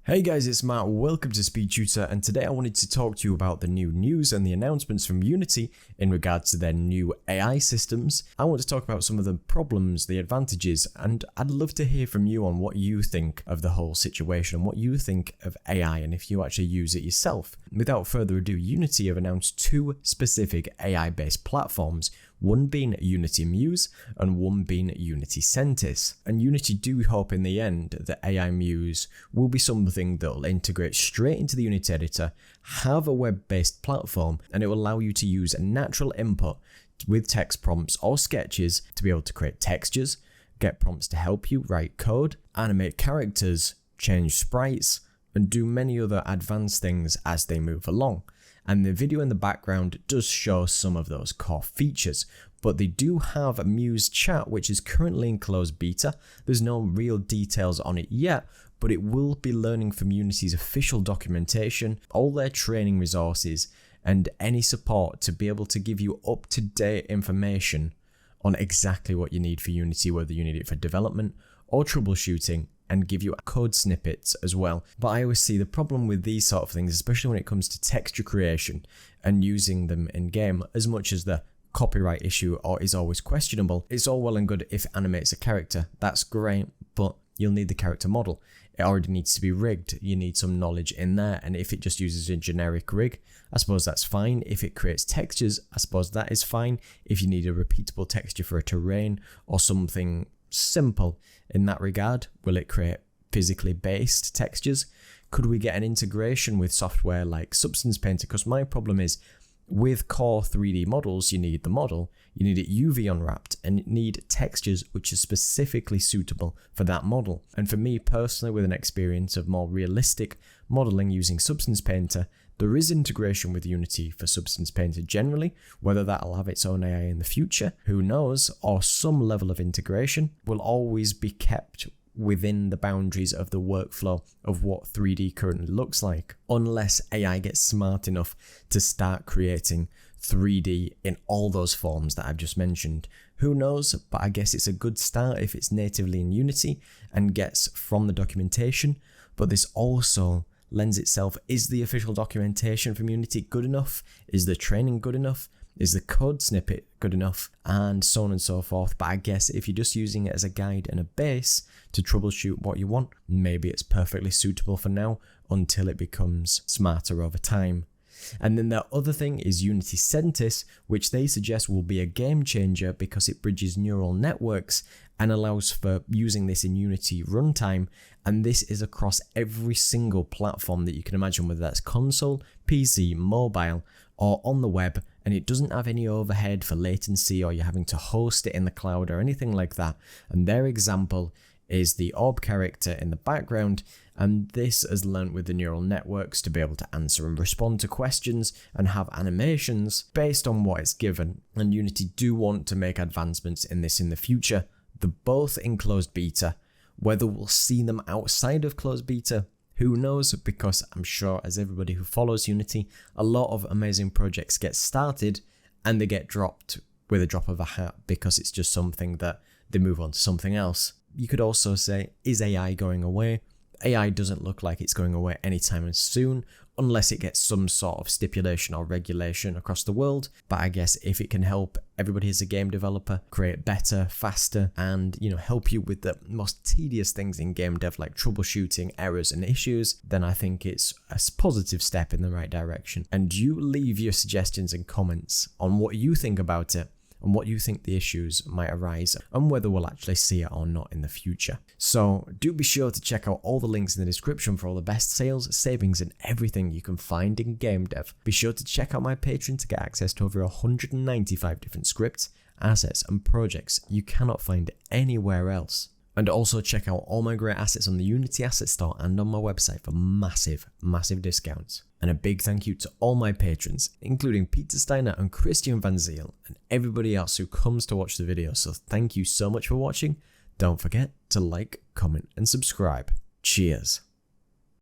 Hey guys, it's Matt, welcome to SpeedTutor, and today I wanted to talk to you about the new news and the announcements from Unity in regards to their new AI systems. I want to talk about some of the problems, the advantages, and I'd love to hear from you on what you think of the whole situation and what you think of AI and if you actually use it yourself. Without further ado, Unity have announced two specific AI-based platforms, one being Unity Muse and one being Unity Sentis. And Unity do hope in the end that AI Muse will be something that will integrate straight into the Unity editor, have a web-based platform, and it will allow you to use a natural input with text prompts or sketches to be able to create textures, get prompts to help you write code, animate characters, change sprites, and do many other advanced things as they move along. And the video in the background does show some of those core features, but they do have a Muse chat which is currently in closed beta. There's no real details on it yet, but it will be learning from Unity's official documentation, all their training resources, and any support to be able to give you up-to-date information on exactly what you need for Unity, whether you need it for development or troubleshooting, and give you code snippets as well. But I always see the problem with these sort of things, especially when it comes to texture creation and using them in game, as much as the copyright issue is always questionable. It's all well and good if it animates a character, that's great, but you'll need the character model. It already needs to be rigged, you need some knowledge in there, and if it just uses a generic rig, I suppose that's fine. If it creates textures, I suppose that is fine. If you need a repeatable texture for a terrain or something simple in that regard, will it create physically based textures? Could we get an integration with software like Substance Painter? Because my problem is with core 3D models, you need the model, you need it UV unwrapped, and you need textures which are specifically suitable for that model. And for me personally, with an experience of more realistic modeling using Substance Painter, there is integration with Unity for Substance Painter generally. Whether that'll have its own AI in the future, who knows, or some level of integration will always be kept within the boundaries of the workflow of what 3D currently looks like, unless AI gets smart enough to start creating 3D in all those forms that I've just mentioned. Who knows, but I guess it's a good start if it's natively in Unity and gets from the documentation. But this also lends itself, is the official documentation from Unity good enough? Is the training good enough? Is the code snippet good enough? And so on and so forth. But I guess if you're just using it as a guide and a base to troubleshoot what you want, maybe it's perfectly suitable for now until it becomes smarter over time. And then the other thing is Unity Sentis, which they suggest will be a game changer because it bridges neural networks and allows for using this in Unity runtime. And this is across every single platform that you can imagine, whether that's console, PC, mobile, or on the web. And it doesn't have any overhead for latency or you're having to host it in the cloud or anything like that. And their example is the orb character in the background, and this has learnt with the neural networks to be able to answer and respond to questions and have animations based on what it's given. And Unity do want to make advancements in this in the future. They're both in closed beta. Whether we'll see them outside of closed beta, who knows, because I'm sure as everybody who follows Unity, a lot of amazing projects get started and they get dropped with a drop of a hat because it's just something that they move on to something else. You could also say, is AI going away? AI doesn't look like it's going away anytime soon, unless it gets some sort of stipulation or regulation across the world. But I guess if it can help everybody as a game developer create better, faster, and help you with the most tedious things in game dev like troubleshooting errors and issues, then I think it's a positive step in the right direction. And you leave your suggestions and comments on what you think about it, and what you think the issues might arise, and whether we'll actually see it or not in the future. So do be sure to check out all the links in the description for all the best sales, savings, and everything you can find in game dev. Be sure to check out my Patreon to get access to over 195 different scripts, assets, and projects you cannot find anywhere else. And also check out all my great assets on the Unity Asset Store and on my website for massive, massive discounts. And a big thank you to all my patrons, including Peter Steiner and Christian Van Ziel, and everybody else who comes to watch the video. So thank you so much for watching. Don't forget to like, comment, and subscribe. Cheers.